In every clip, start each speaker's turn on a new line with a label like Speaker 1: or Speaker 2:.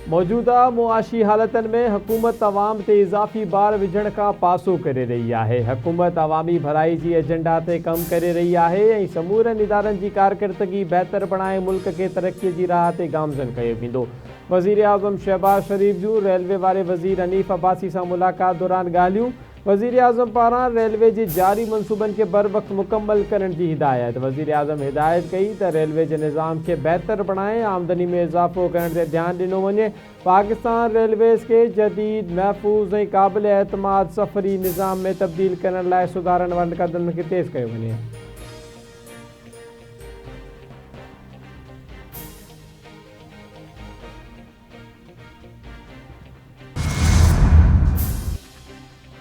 Speaker 1: मौजूदा मुआशी हालतन में हुकूमत अवाम ते इजाफ़ी बार विझण का पासो करे रही है। हुकूमत अवामी भलाई जी एजेंडा ते कम करे रही है। समूरन इदारन की कारकर्दगी बेहतर बनाए मुल्क के तरक्की की राह ते गामज़न कयो वेंदो। वज़ीर आज़म शहबाज शरीफ जूं रेलवे वाले वज़ीर हनीफ अब्बासी से मुलाकात दौरान ॻाल्हियूं। वज़ीर आज़म पारां रेलवे के जारी मनसूबन के बर वक्त मुकम्मल करण की हिदायत। वज़ीर आज़म हिदायत कई तो रेलवे के निज़ाम के बेहतर बनाए आमदनी में इजाफ़ो करण ते ध्यान दिनो वने। पाकिस्तान रेलवेज़ के जदीद महफूज और काबिल एतमाद सफ़री निज़ाम में तब्दील करण लाइ सुधारण वारनि कदमनि के तेज़ कयो वने।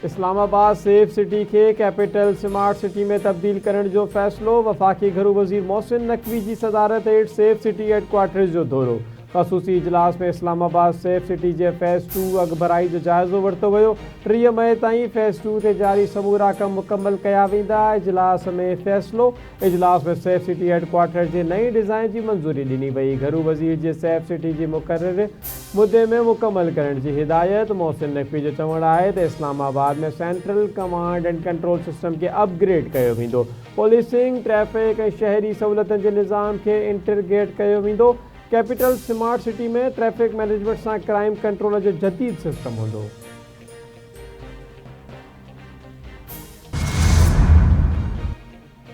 Speaker 1: इस्लामाबाद सेफ सिटी के कैपिटल स्मार्ट सिटी में तब्दील करण जो फैसलो। वफाकी घरू वज़ीर मोहसिन नकवी की सदारत हेठ सेफ सिटी हेडक्वार्टर्स जो दौरो। खसूसी इजलास में इस्लामाबाद सेफ सिटी के फेज़ 2 अगभराई जो जायज़ो वरतो वो। 3 मई ताईं फेज़ 2 ते जारी समूरा कम मुकम्मल कया वेंदा। इजलास में फैसलो। इजलास में सेफ सिटी हेडक्वार्टर के नई डिज़ाइन की मंजूरी ॾिनी वई। घरू वज़ीर के सेफ सिटी की मुकर्रर मुद्दे में मुकम्मल करण की हिदायत। मोहसिन नकवी जो चवण है तो इस्लामाबाद में central command and control system के अपग्रेड कयो वेंदो। पुलिसिंग ट्रैफिक और शहरी सहूलतन के निज़ाम के इंटीग्रेट कयो वेंदो। कैपिटल स्मार्ट सिटी में ट्रैफिक मैनेजमेंट से क्राइम कंट्रोल जो जदीद सिस्टम होंदो।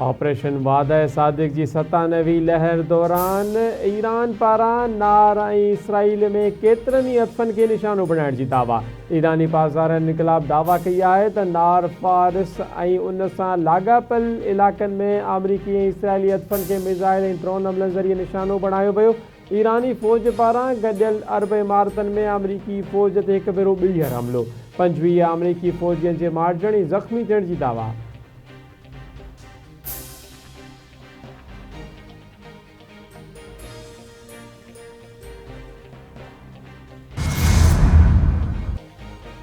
Speaker 1: ऑपरेशन वादा सादिक की 97वीं लहर दौरान ईरान पारां नार इसराइल में केतरनि हदफन के निशानो बनाने की दावा। ईरानी पासार इनकलाब दावा कया है तो नार फारिस उन से लागापल इलाकन में अमरीकी और इसराइली हदफन के मिसाइल और ड्रोन हमलन जरिए निशानो बनायो वो। ईरानी फौज पारां गडियल अरब इमारतन में अमरीकी फौज ते एक भेरो ॿीहर हमलो। 25 अमरीकी फौजियन के मारजण और ज़ख्मी थियण की दावा।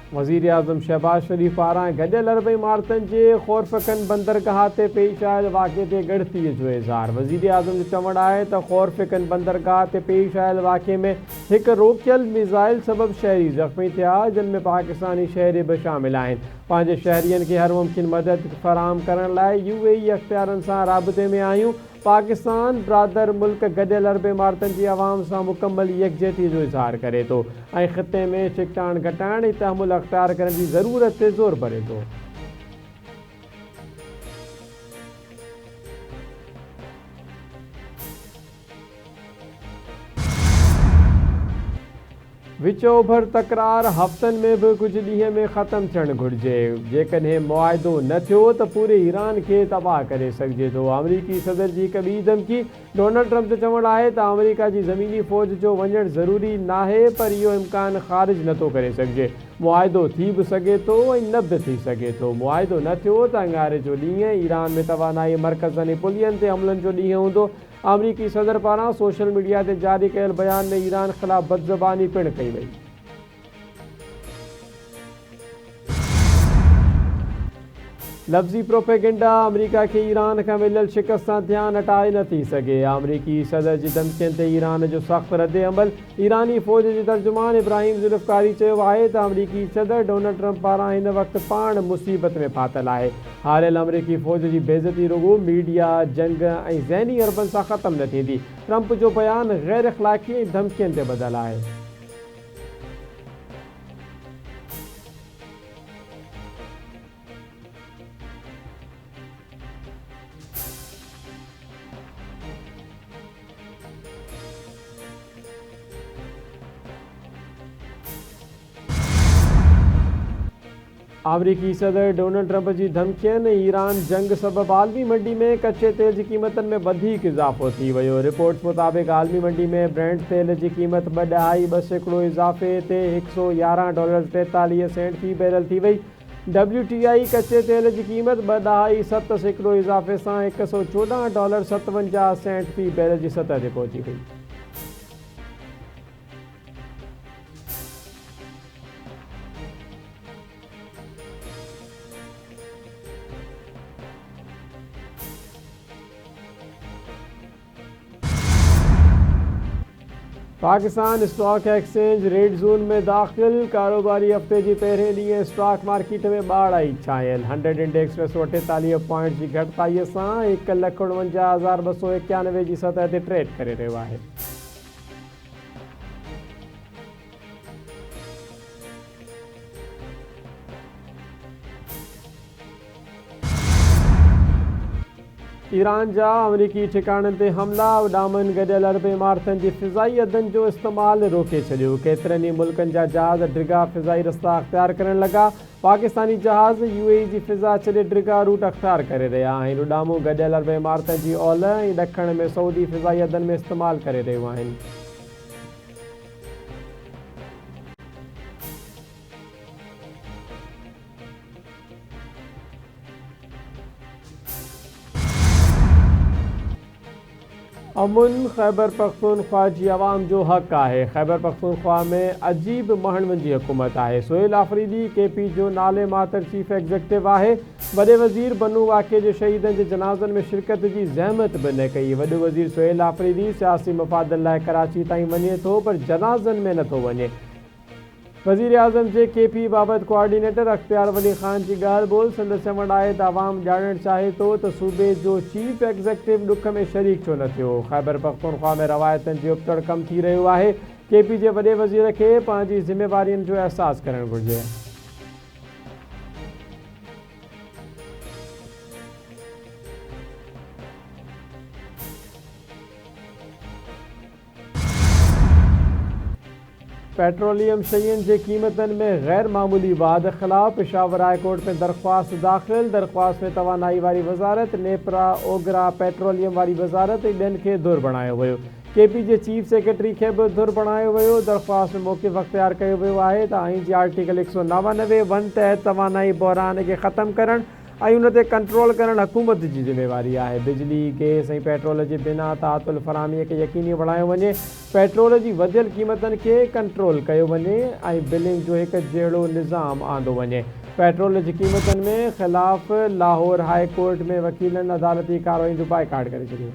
Speaker 1: वज़ीर आज़म शहबाज शरीफ पारां गडियल अरब इमारतन के खौरफकन बंदरगाह से पेश आयल वाक़े ते ॻणती जो इज़हार। वज़ीर आज़म जो चवण है तो खौरफकन बंदरगाह से पेश आयल वाक़े में एक रोकियल मिसाइल सबब शहरी ज़ख्मी थिया, जिनमें पाकिस्तानी शहरी भी शामिल हैं। पांचे शहरियन के हर मुमकिन मदद फराहम करण लाइ UAE अख्तियारन से राबते में आयूं। पाकिस्तान ब्रादर मुल्क गडियल अरब इमारतन की आवाम से मुकम्मल यकजहती जो इजहार करे तो खिते में चिकटाण घटाण और तहमुल अख्तियार करने की ज़रूरत से जोर भरे तो। विचो भर तकरार हफ्तन में भी कुछ ॾींहं में ख़त्म थियण घुर्जे। जेकॾहिं मुआदो न थियो तो पूरे ईरान के तबाह करे सघिजे थो। अमरीकी सदर की हिक ॿी धमकी। डोनाल्ड ट्रंप जो चवण है तो अमरीका की ज़मीनी फ़ौज जो वञण ज़रूरी नाहे, पर इहो इम्कान ख़ारिज नथो करे सघिजे। मुआदो थी भी सके तो न भी थी सके तो। मुआदो न थियो तो अंगारे जो ॾींहुं ईरान में तवानाई मरकज़नि ऐं पुलियन ते हमलन जो ॾींहुं हूंदो। अमरीकी सदर पारां सोशल मीडिया से जारी कयल बयान में ईरान खिलाफ बदज़बानी पिण कई वई। लफ्जी प्रोपेगेंडा अमरीका के ईरान का मिलल शिकस्त से ध्यान हटाए न थी सके। अमरीकी सदर की धमकियन ते ईरान जो सख्त रद्द अमल। ईरानी फौज के तर्जुमान इब्राहिम जुल्फ़कारी है तो अमरीकी सदर डोनाल्ड ट्रंप पारां इन वक्त पान मुसीबत में फातल है। हारियल अमरीकी फौज की बेइज्जती रुगो मीडिया जंग और ज़हनी हरबन से ख़त्म न थी। ट्रंप जो बयान गैर अखलाकी धमकियन से बदल है। अमरीकी सदर डोनाल्ड ट्रंप की धमकियन ईरान जंग सबब आलमी मंडी में कच्चे तेल की कीमतन में वधिक इजाफो थी वो। रिपोर्ट्स मुताबिक आलमी मंडी में ब्रेंट तेल की कीमत 2.2% इजाफे ते $111.43 फी बैरल थी वई। WTI कच्चे तेल की कीमत 2.7% इजाफे से $114.57 फी बैरल की सतह से पहुंची गई। Pakistan stock exchange red zone में दाखिल। कारोबारी हफ़्ते जी पहिरें ॾींहुं स्टॉक मार्केट में ॿाड़ आई छायल। 100 इंडेक्स 248 पॉइंट जी घटिताईअ सां 1,49,291 जी सतह ते ट्रेड करे रहियो आहे। ईरान जा अमरीकी ठिकाणनि ते हमला। उॾामनि गॾियल अरब इमारतनि जी फ़िज़ाई अदनि जो इस्तेमालु रोके छॾियो। केतिरनि ई मुल्कनि जा जहाज़ डिघा फ़िज़ाई रस्ता अख़्तियार करण लॻा। पाकिस्तानी जहाज़ UAE जी फ़िज़ा छॾे डिघा रूट अख़्तियार करे रहिया आहिनि। उॾामूं गॾियल अरब इमारतनि जी ओलह ऐं ॾखण में सऊदी फ़िज़ाई अदनि में इस्तेमालु करे रहियूं आहिनि। अमुन ख़ैबर पख्तूनख्वा जी आवाम जो हक़ आहे। ख़ैबर पख्तूनख्वा में अजीब महणवनि जी हुकूमत आहे। सुहेल आफरीदी KP जो नाले मातर चीफ एग्ज़ीक्यूटिव आहे। वॾे वज़ीर बनू वाक़े जे शहीदनि जे जनाज़नि में शिरकत जी ज़हमत बि न कई। वॾो वज़ीर सुहेल आफरीदी सियासी मफ़ादनि लाइ कराची ताईं वञे थो पर जनाज़नि में नथो वञे। वज़ीर आज़म जे KP बाबति कोऑर्डिनेटर अख्तियार वली ख़ान जी ॻाल्हि ॿोल। संदसि चवणु आहे त आवाम ॼाणणु चाहे थो त सूबे जो चीफ एग्ज़ीक्यूटिव ॾुख में शरीक छो न थियो। ख़ैबर पख्तूनख्वा में रवायतनि जो उपतड़ कमु थी रहियो आहे। KP जे वॾे वज़ीर खे पंहिंजी ज़िमेवारियुनि जो अहसासु करणु घुरिजे। पेट्रोलियम शयुनि जे क़ीमतनि में गैर मामूली वाध ख़िलाफ़ पेशावर हाई कोर्ट में दरख़्वास्त दाख़िल। दरख़्वास्त में तवानाई वारी वज़ारत, नेपरा, ओगरा, पेट्रोलियम वारी वज़ारत ऐं ॿियनि खे धुर बणायो वियो। KP जे चीफ सेक्रेटरी खे बि धुर बणायो वियो। दरख़्वास्त में मौक़िफ़ अख़्तियार कयो वियो आहे त आईन जे आर्टिकल 199(1) तहत तवानाई बहरान खे ख़तमु करणु ऐं उन ते कंट्रोल करणु हुकूमत जी ज़िमेवारी आहे। बिजली, गैस ऐं पेट्रोल जे बिना तातुल फ़राहमीअ खे यकीनी बणायो वञे। पेट्रोल जी वधियल क़ीमतनि खे कंट्रोल कयो वञे ऐं बिलिंग जो हिकु जहिड़ो निज़ाम आंदो वञे। पेट्रोल जी क़ीमतनि में ख़िलाफ़ लाहौर हाई कोर्ट में वकीलनि अदालती कार्रवाई जो बाइकाट करे छॾियो।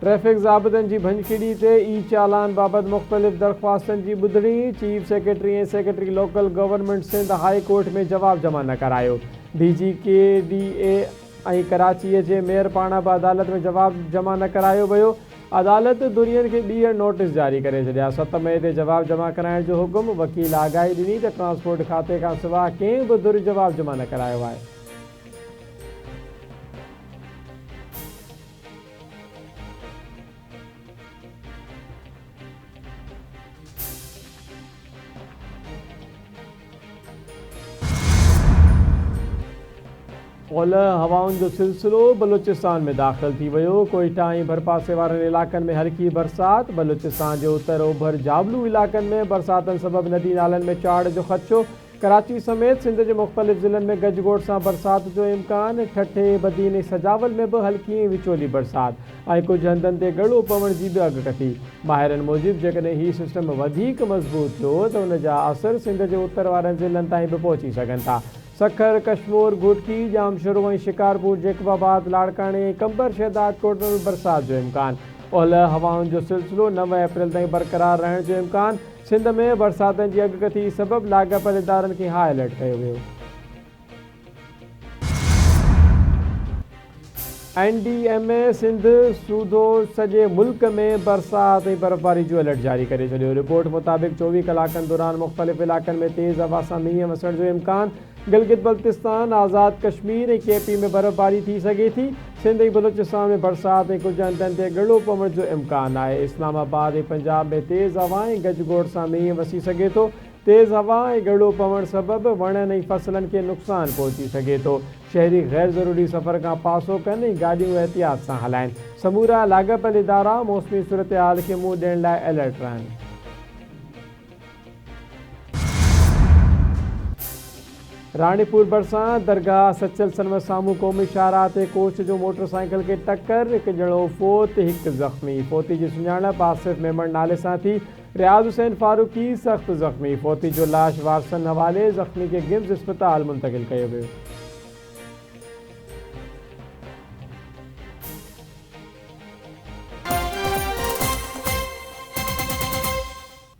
Speaker 1: ट्रैफ़िक ज़ाबितनि जी भंजखिड़ी ते चालान बाबति मुख़्तलिफ़ दरख़्वास्तनि जी ॿुधणी। चीफ सेक्रेटरी ऐं secretary local government Sindh high court में जवाब जमा न करायो। DG KDA ऐं कराचीअ जे मेयर पारां बि अदालत में जवाब जमा न करायो वियो। अदालत दुरियनि खे ॿीहर नोटिस जारी करे छॾिया। 7 मई ते जवाब जमा कराइण जो हुकुम। वकील आगाही ॾिनी त ट्रांसपोर्ट खाते खां सवाइ कंहिं बि धुर जवाब जमा न करायो आहे। ओलह हवाउनि जो सिलसिलो बलूचिस्तान में दाख़िल थी वियो। कोयटा ऐं भरपासे वारनि इलाक़नि में हल्की बरसाति। बलूचिस्तान जे उत्तर ओभर जाबलू इलाक़नि में बरसातनि सबबि नदी नालनि में चाड़ जो ख़दशो। कराची समेत सिंध जे मुख़्तलिफ़ ज़िलनि में गजगोड़ सां बरसाति जो इम्कान। ठठे, बदीन ऐं सजावल में बि हल्की ऐं विचोली बरसाति ऐं कुझु हंधनि ते ॻड़ो पवण जी बि अॻकथी। माहिरनि मूजिबि जेकॾहिं हीउ सिस्टम वधीक मज़बूत थियो त उन जा असर सिंध जे उत्तर वारनि ज़िलनि ताईं बि पहुची सघनि था। सखर, कश्मीर, घुटकी, जामशुरू ऐं शिकारपुर, जेकबाबाद, लाड़काणे ऐं कंबर शहदादकोट में बि बरसाति जो इम्कान। ओलह हवाउनि जो सिलसिलो 9 अप्रैल ताईं बरक़रार रहण जो इम्कान। सिंध में बरसातनि जी अॻकथी सबबि लाॻापियल इदारनि खे हाई अलर्ट कयो वियो। NDMA सिंध सूधो सॼे मुल्क में बरसाति ऐं बर्फ़बारी जो अलर्ट जारी करे छॾियो। रिपोर्ट मुताबिक़ 24 कलाकनि दौरान मुख़्तलिफ़ इलाक़नि में तेज़ हवा सां मींहुं वसण जो इम्कान। गिलगित बल्तिस्तान, आज़ाद कश्मीर ऐं KP में बर्फ़बारी थी सघे थी। सिंध ऐं बलूचिस्तान में बरसाति ऐं कुझु हंधनि ते ॻड़ो पवण जो इम्कान आहे। इस्लामाबाद ऐं पंजाब में तेज़ हवा ऐं गजगोड़ सां मींहुं वसी सघे थो। तेज़ हवा ऐं ॻड़ो पवण सबबि वणनि ऐं फसलनि खे नुक़सानु पहुची सघे थो। शहरी गैर ज़रूरी सफ़र खां पासो कनि ऐं गाॾियूं एहतियात सां हलाइनि। समूरा लाॻापियल इदारा मौसमी सूरतहाल खे मुंहुं ॾियण लाइ अलर्ट रहनि। रानीपुर भरिसां दरगाह सचल सनम साम्हूं क़ौमी शाहराह ते कोच जो मोटरसाइकिल खे टक्कर। हिकु ॼणो फ़ौत, हिकु ज़ख़्मी। फ़ौती जी सुञाणप आसिफ़ मेमण नाले सां थी। रियाज़ हुसैन फारूकी सख़्तु ज़ख़्मी। फ़ौती जो लाश वारसनि हवाले। ज़ख़्मी खे गिम्स इस्पताल मुंतक़िल कयो वियो।